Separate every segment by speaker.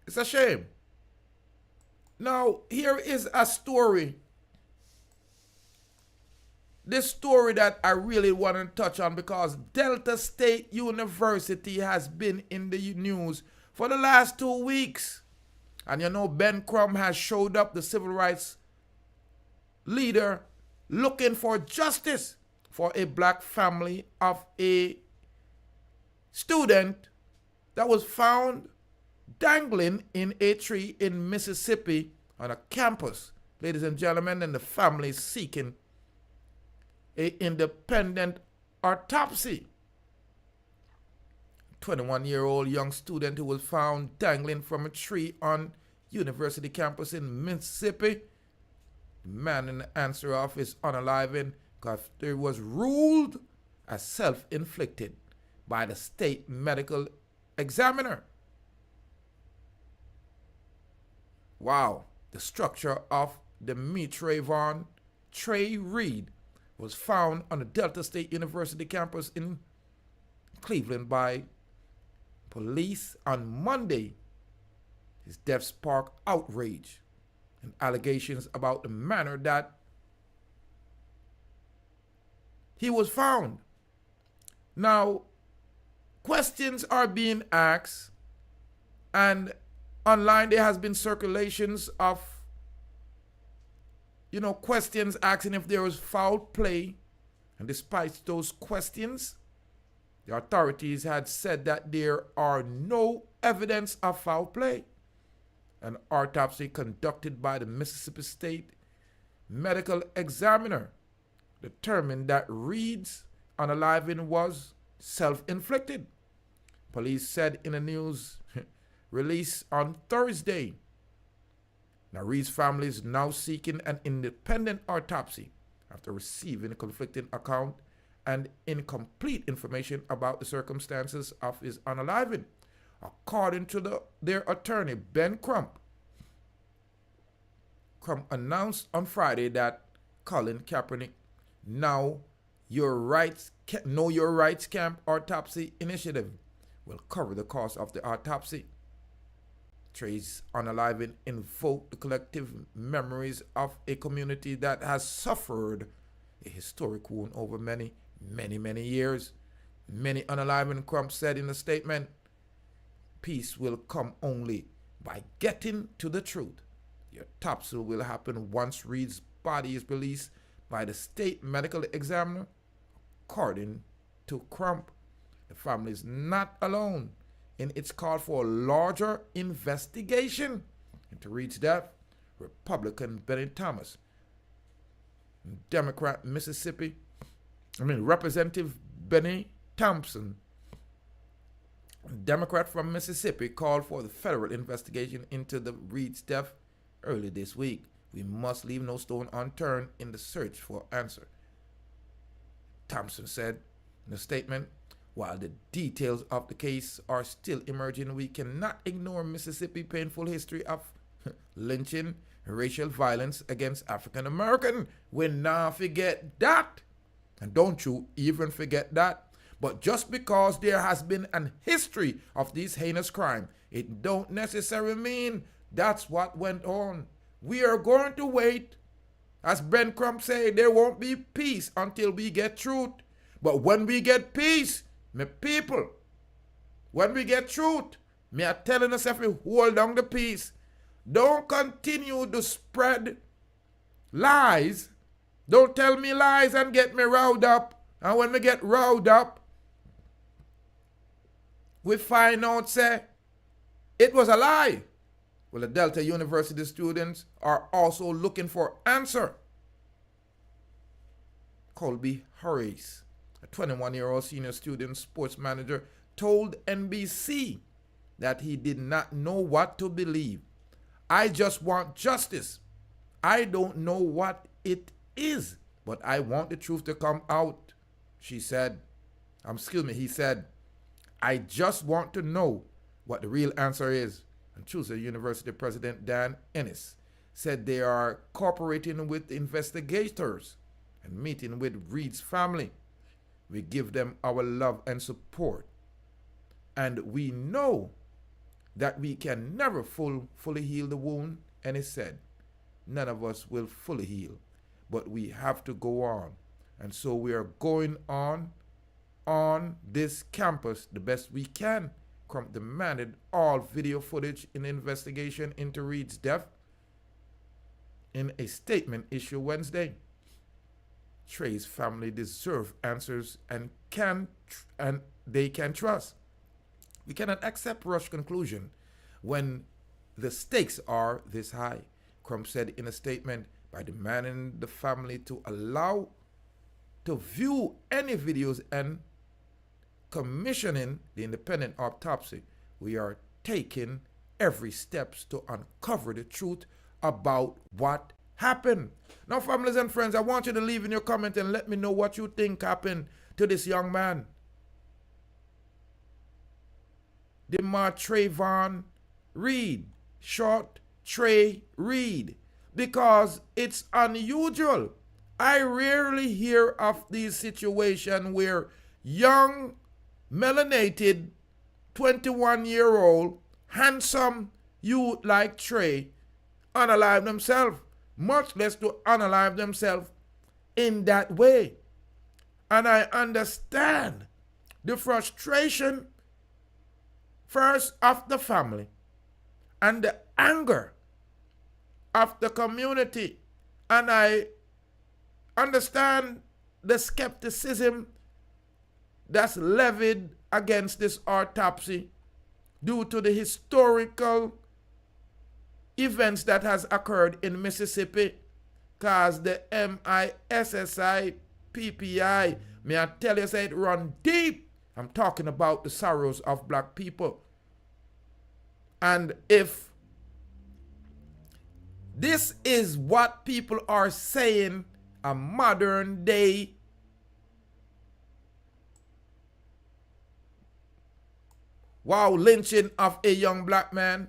Speaker 1: It's a shame. Now, here is a story. This story that I really want to touch on because Delta State University has been in the news for the last 2 weeks. And you know, Ben Crumb has showed up, the civil rights leader, looking for justice for a black family of a student that was found dangling in a tree in Mississippi on a campus. Ladies and gentlemen, and the family is seeking an independent autopsy. 21-year-old young student who was found dangling from a tree on university campus in Mississippi. The man in the answer of is unaliving because it was ruled as self-inflicted by the state medical examiner. Wow. The structure of Demartravion Trey Reed was found on the Delta State University campus in Cleveland by police on Monday. His death sparked outrage and allegations about the manner that he was found. Now, questions are being asked, and online there has been circulations of questions asking if there was foul play. And despite those questions, the authorities had said that there are no evidence of foul play. An autopsy conducted by the Mississippi State medical examiner determined that Reed's unaliving was self-inflicted. Police said in a news release on Thursday. Now, Reed's family is now seeking an independent autopsy after receiving a conflicting account and incomplete information about the circumstances of his unaliving. According to their attorney, Ben Crump announced on Friday that Colin Kaepernick Know Your Rights Camp autopsy initiative will cover the cost of the autopsy. Trey's unaliving invoked the collective memories of a community that has suffered a historic wound over many years. Many unaliving, Crump said in a statement. Peace will come only by getting to the truth. The autopsy will happen once Reed's body is released by the state medical examiner. According to Crump, the family is not alone in its call for a larger investigation into Reed's death. Republican Benny Thomas, Representative Benny Thompson, Democrat from Mississippi, called for the federal investigation into the Reed's death early this week. We must leave no stone unturned in the search for answer, Thompson said in a statement. While the details of the case are still emerging, we cannot ignore Mississippi's painful history of lynching and racial violence against African Americans. We not forget that. And don't you even forget that. But just because there has been an history of these heinous crimes, it don't necessarily mean that's what went on. We are going to wait. As Ben Crump said, there won't be peace until we get truth. But when we get peace, my people, when we get truth, me are telling us if we hold on the peace, don't continue to spread lies. Don't tell me lies and get me riled up. And when we get riled up, we find out, say, it was a lie. Well, the Delta University students are also looking for answer. Colby Harris, a 21-year-old senior student sports manager, told NBC that he did not know what to believe. I just want justice. I don't know what it is, but I want the truth to come out, he said. He said, I just want to know what the real answer is. And Tuesday, University President Dan Ennis said they are cooperating with investigators and meeting with Reed's family. We give them our love and support. And we know that we can never fully heal the wound, and he said, none of us will fully heal, but we have to go on. And so we are going on this campus the best we can. Crump demanded all video footage in the investigation into Reed's death. In a statement issued Wednesday, Trey's family deserve answers and they can trust. We cannot accept rush conclusion when the stakes are this high, Crump said in a statement, by demanding the family to allow to view any videos and commissioning the independent autopsy. We are taking every steps to uncover the truth about what happened. Now, families and friends, I want you to leave in your comment and let me know what you think happened to this young man. Demartravion Reed, short Trey Reed, because it's unusual. I rarely hear of these situations where young, melanated, 21-year-old, handsome youth like Trey unalive themselves, much less to unalive themselves in that way. And I understand the frustration first of the family and the anger of the community. And I understand the skepticism that's levied against this autopsy due to the historical events that has occurred in Mississippi, cause the MISSI PPI, may I tell you, say it run deep. I'm talking about the sorrows of black people. And if this is what people are saying, a modern day lynching of a young black man,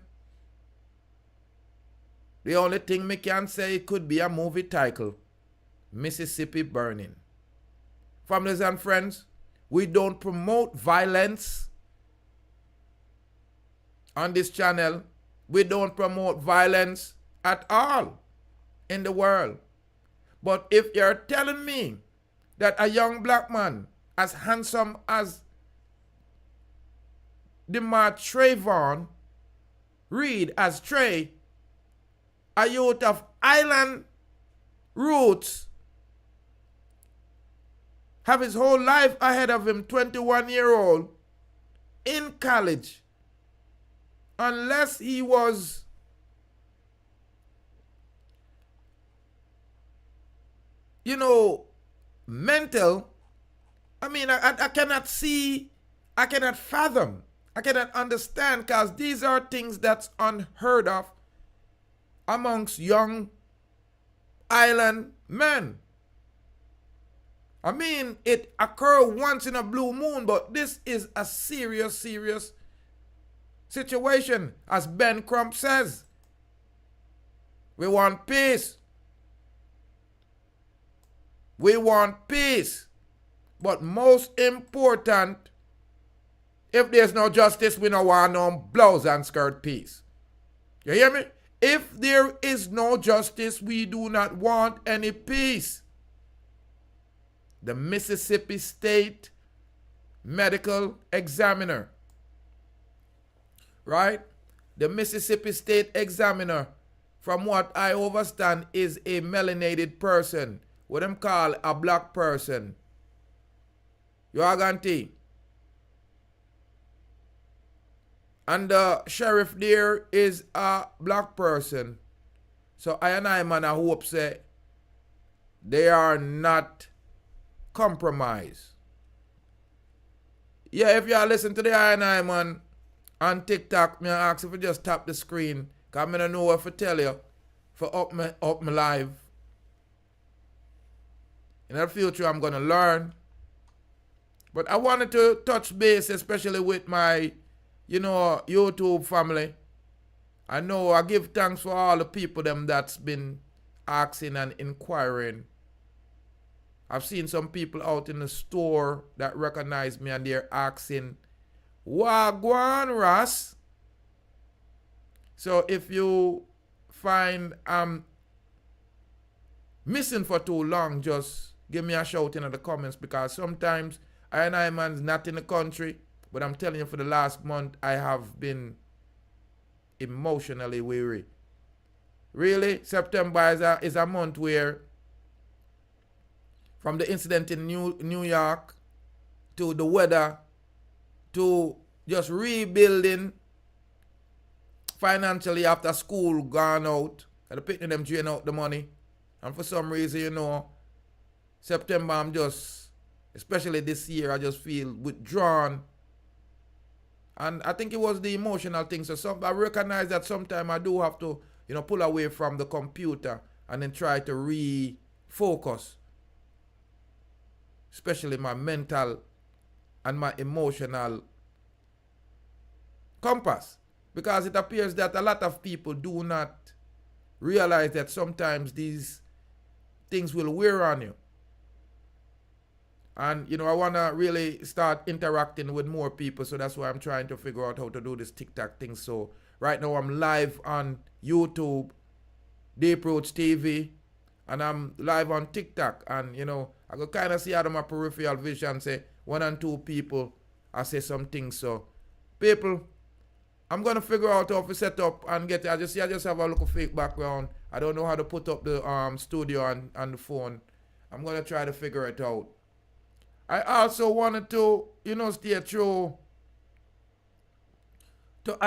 Speaker 1: the only thing me can say, it could be a movie title, Mississippi Burning. Families and friends, we don't promote violence on this channel. We don't promote violence at all in the world. But if you're telling me that a young black man as handsome as Demartravion Reed, as Trey, a youth of island roots, have his whole life ahead of him, 21-year-old, in college, unless he was mental, I mean, I cannot see, I cannot fathom, I cannot understand, because these are things that's unheard of amongst young island men. I mean, it occurs once in a blue moon, but this is a serious situation. As Ben Crump says, we want peace. We want peace. But most important, if there's no justice, we don't want no blouse and skirt peace. You hear me? If there is no justice, we do not want any peace. The Mississippi State Medical Examiner, right? The Mississippi State Examiner, from what I understand, is a melanated person, what them call a black person. You agree? And the sheriff there is a black person. So I and I, man, I hope say they are not compromised. Yeah, if you are listening to the I and I, man, on TikTok, me ask if you just tap the screen, because I don't know what to tell you for up my live. In the future, I'm going to learn. But I wanted to touch base, especially with my YouTube family. I know I give thanks for all the people them that's been asking and inquiring. I've seen some people out in the store that recognize me and they're asking, Wagwan Ras, So if you find I'm missing for too long, just give me a shout in the comments, because sometimes I man's not in the country, but I'm telling you, for the last month I have been emotionally weary. Really, September is a month where, from the incident in New York to the weather to just rebuilding financially after school gone out, and the picnic them drain out the money. And for some reason, September, I'm just, especially this year, I just feel withdrawn. And I think it was the emotional thing. So I recognize that sometimes I do have to, pull away from the computer and then try to refocus, especially my mental and my emotional compass. Because it appears that a lot of people do not realize that sometimes these things will wear on you. And, I want to really start interacting with more people. So that's why I'm trying to figure out how to do this TikTok thing. So right now I'm live on YouTube, The Approach TV, and I'm live on TikTok. And, I could kind of see out of my peripheral vision, say, 1 and 2 people, I say some things. So, people, I'm going to figure out how to set up and get it. I just have a little fake background. I don't know how to put up the studio and the phone. I'm going to try to figure it out. I also wanted to, stay true to